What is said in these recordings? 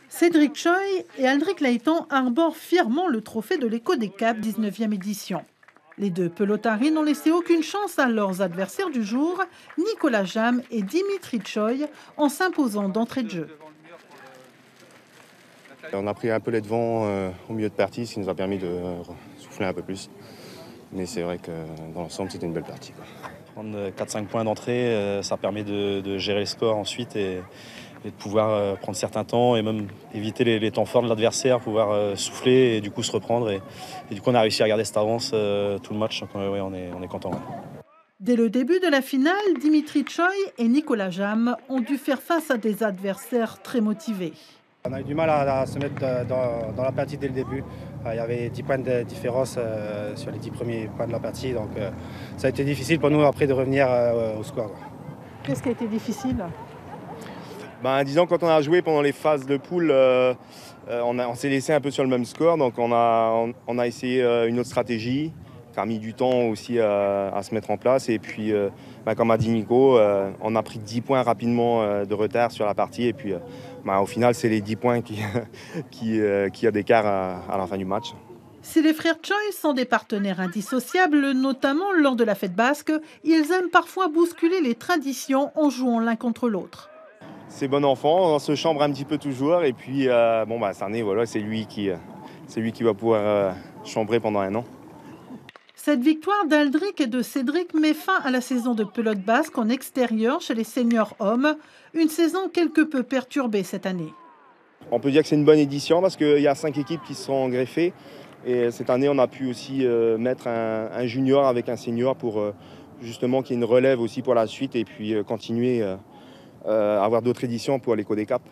Cédric Choi et Aldric Layton arborent fièrement le trophée de l'Écho des Caps 19e édition. Les deux pelotaris n'ont laissé aucune chance à leurs adversaires du jour, Nicolas Jamm et Dimitri Choi, en s'imposant d'entrée de jeu. On a pris un peu les devants au milieu de partie, ce qui nous a permis de souffler un peu plus. Mais c'est vrai que dans l'ensemble, c'était une belle partie, quoi. Prendre 4-5 points d'entrée, ça permet de gérer le score ensuite et de pouvoir prendre certains temps et même éviter les temps forts de l'adversaire, pouvoir souffler et du coup se reprendre. Et du coup, on a réussi à garder cette avance tout le match. Donc, ouais, on est content. Ouais. Dès le début de la finale, Dimitri Choi et Nicolas Jamm ont dû faire face à des adversaires très motivés. On a eu du mal à se mettre dans la partie dès le début. Il y avait 10 points de différence sur les 10 premiers points de la partie. Donc ça a été difficile pour nous après de revenir au score. Qu'est-ce qui a été difficile ? Disons, quand on a joué pendant les phases de poule, on s'est laissé un peu sur le même score. Donc on a essayé une autre stratégie qui a mis du temps aussi à se mettre en place. Et puis, comme a dit Nico, on a pris 10 points rapidement de retard sur la partie. Et puis, au final, c'est les 10 points qui a d'écart à la fin du match. Si les frères Choi sont des partenaires indissociables, notamment lors de la fête basque, ils aiment parfois bousculer les traditions en jouant l'un contre l'autre. C'est bon enfant, on se chambre un petit peu toujours. Et puis, cette année, voilà, c'est lui qui va pouvoir chambrer pendant un an. Cette victoire d'Aldric et de Cédric met fin à la saison de pelote basque en extérieur chez les seniors hommes, une saison quelque peu perturbée cette année. On peut dire que c'est une bonne édition parce qu'il y a 5 équipes qui se sont greffées. Et cette année, on a pu aussi mettre un junior avec un senior pour justement qu'il y ait une relève aussi pour la suite et puis continuer à avoir d'autres éditions pour l'Écho des Caps.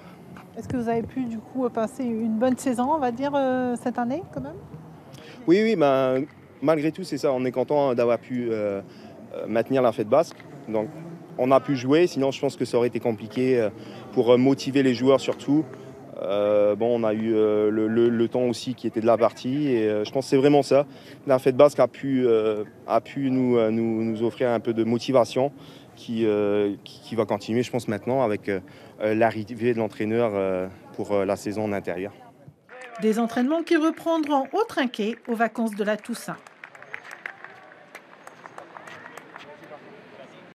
Est-ce que vous avez pu du coup passer une bonne saison, on va dire, cette année quand même ? Oui, malgré tout, c'est ça. On est content d'avoir pu maintenir la fête basque. Donc, on a pu jouer. Sinon, je pense que ça aurait été compliqué pour motiver les joueurs surtout. On a eu le temps aussi qui était de la partie. Et je pense que c'est vraiment ça. La fête basque a pu nous offrir un peu de motivation qui va continuer, je pense, maintenant avec l'arrivée de l'entraîneur pour la saison en intérieur. Des entraînements qui reprendront au Trinquet aux vacances de la Toussaint.